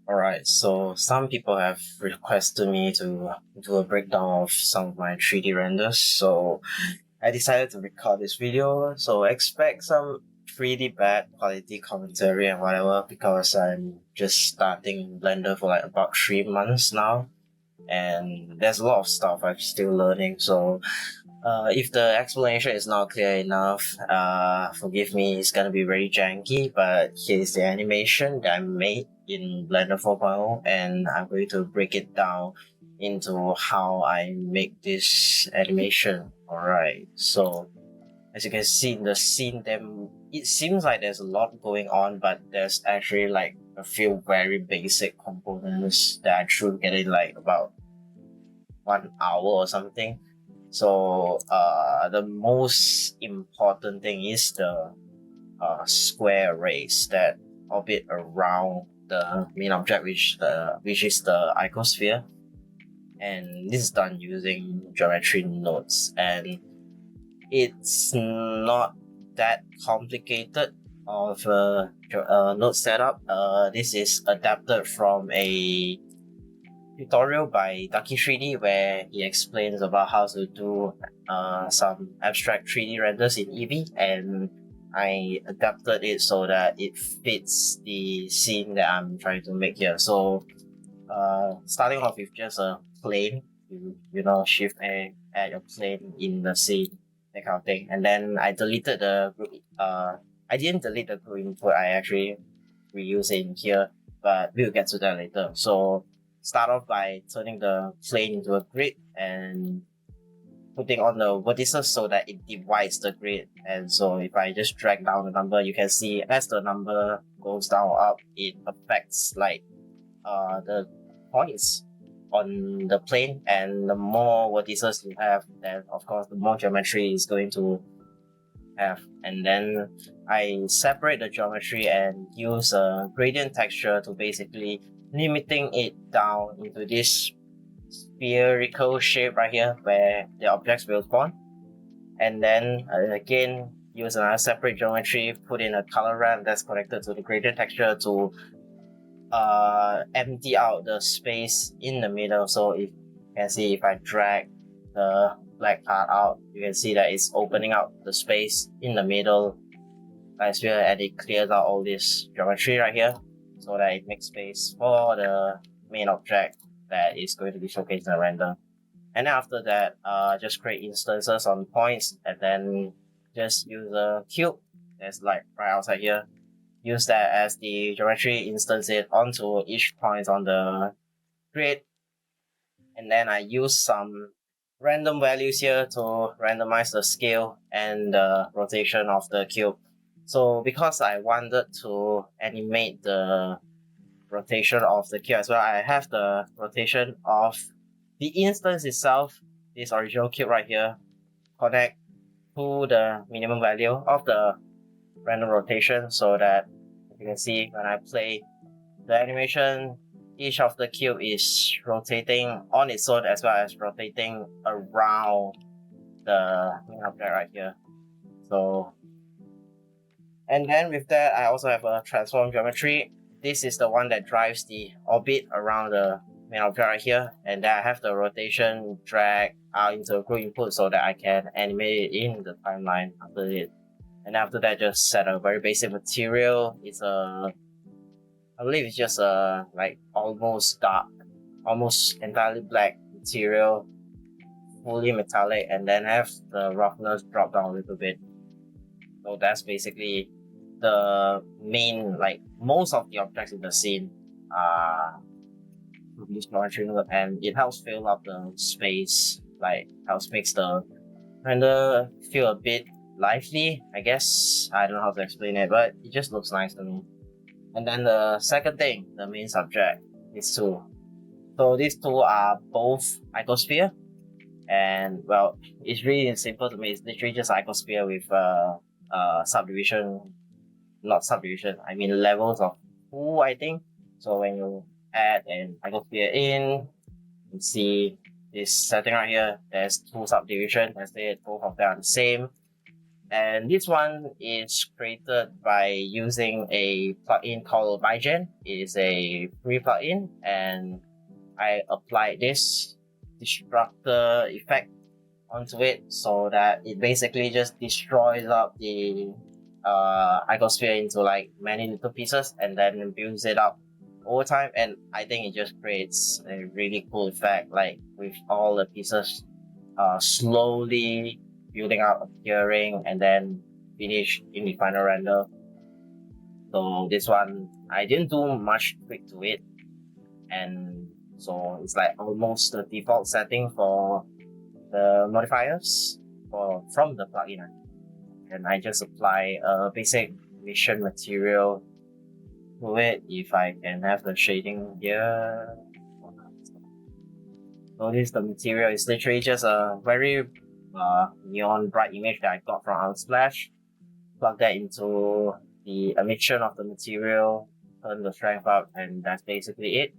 Alright, so some people have requested me to do a breakdown of some of my 3D renders, so I decided to record this video. So expect some pretty bad quality commentary and whatever because I'm just starting Blender for like about 3 months now, and there's a lot of stuff I'm still learning. So if the explanation is not clear enough, forgive me, it's gonna be very janky, but here's the animation that I made in Blender 4.0, and I'm going to break it down into how I make this animation. Alright, so as you can see in the scene, it seems like there's a lot going on, but there's actually like a few very basic components that I should get in like about 1 hour or something. So the most important thing is the square arrays that orbit around the main object, which is the icosphere, and this is done using geometry nodes, and it's not that complicated of a node setup. This is adapted from a tutorial by Ducky 3D where he explains about how to do some abstract 3D renders in Eevee, and I adapted it so that it fits the scene that I'm trying to make here. So starting off with just a plane, shift A, add your plane in the scene, that kind of thing. And then I deleted the group, I didn't delete the group input, I actually reuse it in here, but we'll get to that later. So start off by turning the plane into a grid and putting on the vertices so that it divides the grid. And so if I just drag down the number, you can see as the number goes down or up, it affects like the points on the plane, and the more vertices you have, then of course the more geometry is going to have. And then I separate the geometry and use a gradient texture to basically limiting it down into this spherical shape right here where the objects will spawn. And then again use another separate geometry, put in a color ramp that's connected to the gradient texture to empty out the space in the middle. So if you can see, if I drag the black part out, you can see that it's opening up the space in the middle as well, and it clears out all this geometry right here so that it makes space for the main object that is going to be showcased in the render. And then after that, just create instances on points, and then just use a cube that's like right outside here. Use that as the geometry, instance it onto each point on the grid, and then I use some random values here to randomize the scale and the rotation of the cube. So because I wanted to animate the rotation of the cube as well, I have the rotation of the instance itself, this original cube right here, connect to the minimum value of the random rotation, so that you can see when I play the animation, each of the cube is rotating on its own as well as rotating around the main object right here. So, and then with that, I also have a transform geometry. This is the one that drives the orbit around the main object right here, and then I have the rotation drag out into a group input so that I can animate it in the timeline after it. And after that, just set a very basic material. I believe it's just a like almost dark, almost entirely black material, fully metallic, and then have the roughness drop down a little bit. So that's basically the main, like most of the objects in the scene are this geometry node, and it helps fill up the space, like helps makes the render feel a bit lively, I guess. I don't know how to explain it, but it just looks nice to me. And then the second thing, the main subject, these two. So these two are both icosphere, and well, it's really simple to me. It's literally just icosphere with subdivision, not subdivision, I mean levels of 2, I think. So when you add an icosphere in, you see this setting right here, there's 2 subdivision, let's say both of them are the same. And this one is created by using a plugin called Mygen. It is a free plugin, and I applied this destructor effect onto it so that it basically just destroys up the icosphere into like many little pieces and then builds it up over time. And I think it just creates a really cool effect, like with all the pieces slowly building up, appearing, and then finish in the final render. So this one I didn't do much tweak to it, and so it's like almost the default setting for the modifiers from the plugin. And I just apply a basic mission material to it. If I can have the shading here. So this the material is literally just a very neon bright image that I got from Unsplash. Plug that into the emission of the material, turn the strength up, and that's basically it.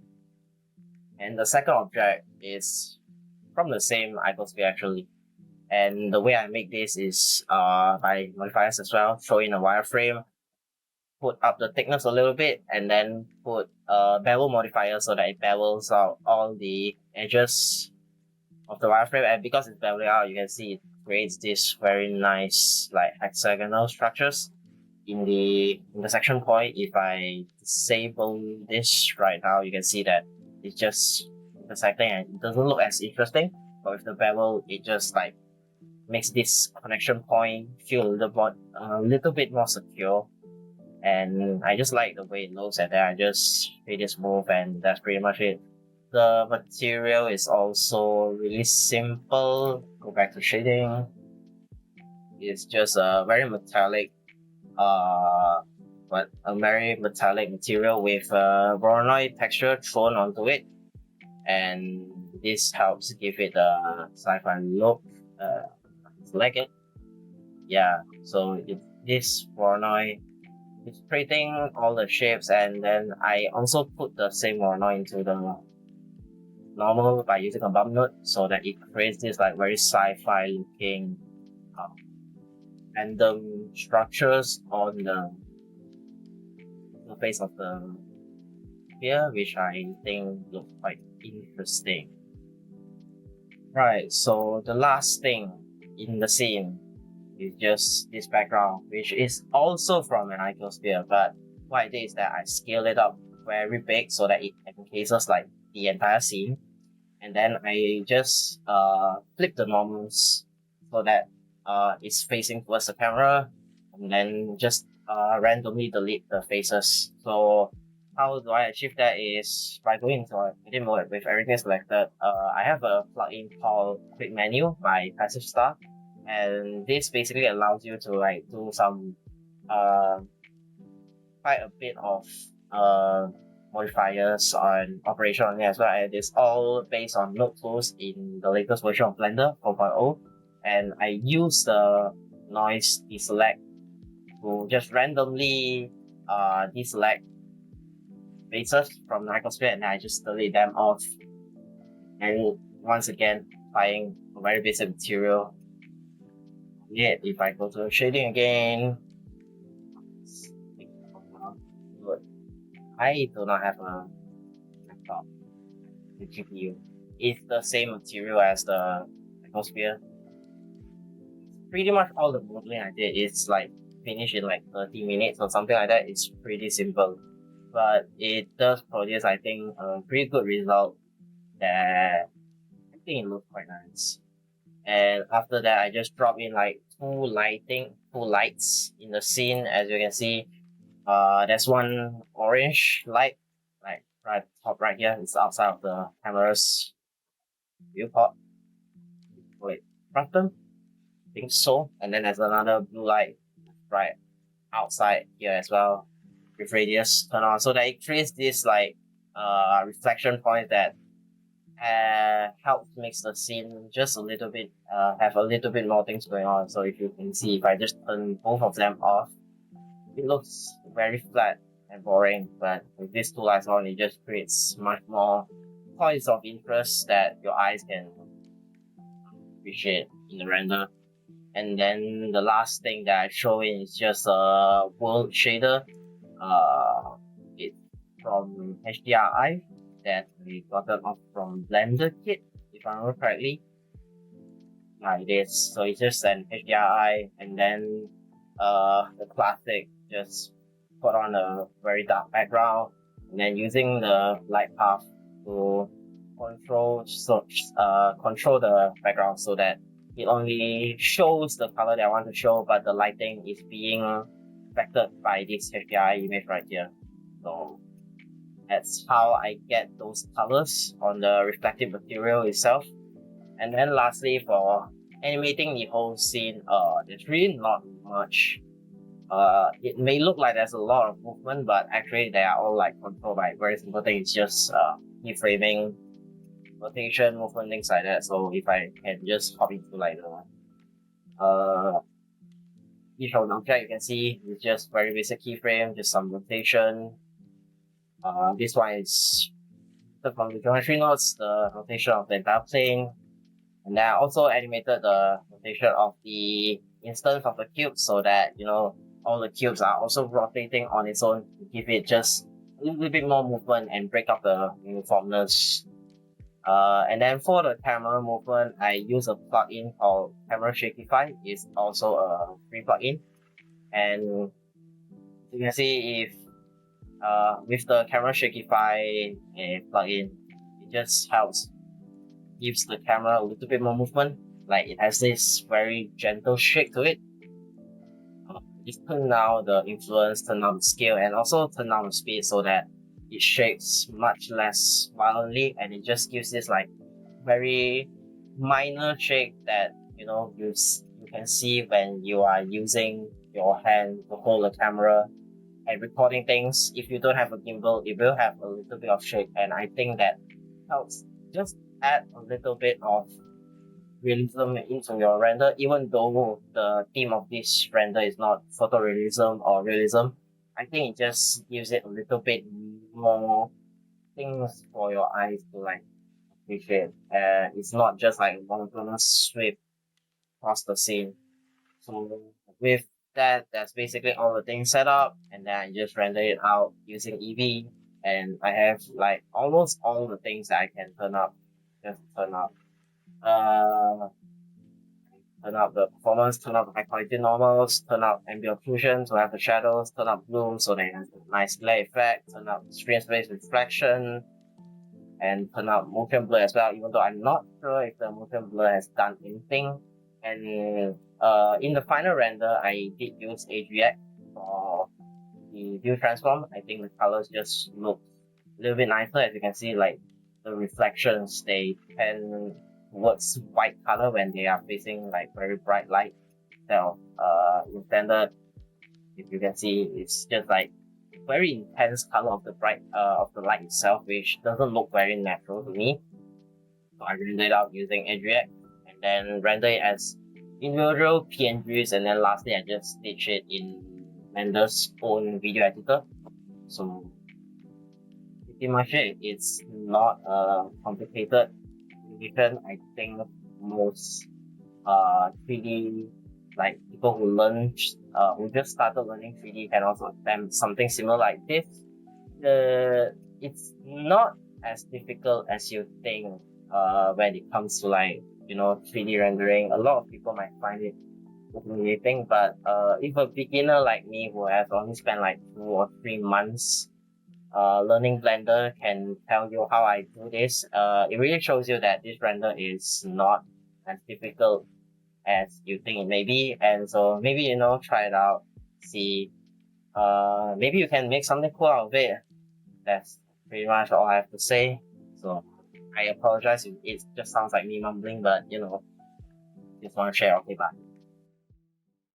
And the second object is from the same icosphere actually. And the way I make this is by modifiers as well. Throw in a wireframe, put up the thickness a little bit, and then put a bevel modifier so that it bevels out all the edges of the wireframe. And because it's beveling out, you can see it creates this very nice like hexagonal structures in the intersection point. If I disable this right now, you can see that it's just intersecting and it doesn't look as interesting. But with the bevel, it just like makes this connection point feel a little bit more secure. And I just like the way it looks, and then I just made this move, and that's pretty much it. The material is also really simple. Go back to shading. It's just a very metallic but a very metallic material with a Voronoi texture thrown onto it, and this helps give it a sci-fi look. Select it. Yeah, so this Voronoi is creating all the shapes, and then I also put the same Voronoi into the normal by using a bump node so that it creates this like very sci-fi looking random structures on the face of the sphere, which I think looks quite interesting. Right, so the last thing in the scene is just this background, which is also from an icosphere, but what I did is that I scaled it up very big so that it encases like the entire scene, and then I just flip the normals so that it's facing towards the camera, and then just randomly delete the faces. So how do I achieve that is by going into edit mode with everything selected. I have a plugin called Quick Menu by Passive Star, and this basically allows you to like do some quite a bit of modifiers on operation on it as well, and it's all based on node tools in the latest version of Blender 4.0. And I use the noise deselect to just randomly deselect faces from the icosphere, and I just delete them off. And once again, applying a very basic material. Yet if I go to shading again, I do not have a laptop. The GPU. It's the same material as the icosphere. Pretty much all the modeling I did is like finished in like 30 minutes or something like that. It's pretty simple, but it does produce, I think, a pretty good result that I think it looks quite nice. And after that, I just drop in like two lights in the scene. As you can see, there's one orange light, like right top right here. It's outside of the camera's viewport. Wait, bottom? I think so. And then there's another blue light right outside here as well, with radius turn on, so that it creates this like reflection point that helps makes the scene just a little bit have a little bit more things going on. So if you can see, if I just turn both of them off, it looks very flat and boring, but with these two lights on, it just creates much more points of interest that your eyes can appreciate in the render. And then the last thing that I show in is just a world shader. It's from HDRI that we got it off from Blender Kit, if I remember correctly. Yeah, it is. So it's just an HDRI, and then the classic, just put on a very dark background, and then using the light path to control the background so that it only shows the color that I want to show, but the lighting is being affected by this HDRI image right here. So that's how I get those colors on the reflective material itself. And then lastly, for animating the whole scene, there's really not much. It may look like there's a lot of movement, but actually they are all like controlled by very simple things. It's just keyframing, rotation, movement, things like that. So if I can just hop into like the each of the object, you can see it's just very basic keyframe, just some rotation. This one is from the geometry nodes, the rotation of the entire plane. And then I also animated the rotation of the instance of the cube so that, all the cubes are also rotating on its own to give it just a little bit more movement and break up the uniformness. And then for the camera movement, I use a plugin called Camera Shakify. It's also a free plugin. And you can see if with the Camera Shakify plugin, it just helps, gives the camera a little bit more movement. Like it has this very gentle shake to it. Just turn down the influence, turn down the scale, and also turn down the speed so that it shakes much less violently, and it just gives this like very minor shake that you can see when you are using your hand to hold the camera and recording things. If you don't have a gimbal, it will have a little bit of shake, and I think that helps just add a little bit of realism into your render, even though the theme of this render is not photorealism or realism. I think it just gives it a little bit more things for your eyes to like appreciate. It's not just like a monotonous sweep across the scene. So with that, that's basically all the things set up, and then I just render it out using Eevee, and I have like almost all the things that I can turn up. Just turn up. Turn up the performance, turn up the high quality normals, turn up ambient occlusion to have the shadows, turn up bloom so they have a nice glare effect, turn up screen space reflection, and turn up motion blur as well, even though I'm not sure if the motion blur has done anything. And in the final render, I did use AGX for the view transform. I think the colors just look a little bit nicer. As you can see, like the reflections, they tend towards white color when they are facing like very bright light. So in standard, if you can see, it's just like very intense color of the light itself, which doesn't look very natural to me. So I rendered it out using AGX and then render it as individual PNGs, and then lastly I just stitch it in Blender's own video editor. So pretty much it's not a complicated animation. I think most 3D, like people who just started learning 3D can also attempt something similar like this. It's not as difficult as you think when it comes to like 3D rendering. A lot of people might find it intimidating, but if a beginner like me who has only spent like 2 or 3 months learning Blender can tell you how I do this, it really shows you that this render is not as difficult as you think it may be. And so maybe try it out, see, maybe you can make something cool out of it. That's pretty much all I have to say. So I apologize if it just sounds like me mumbling, but just want to share. Okay, bye.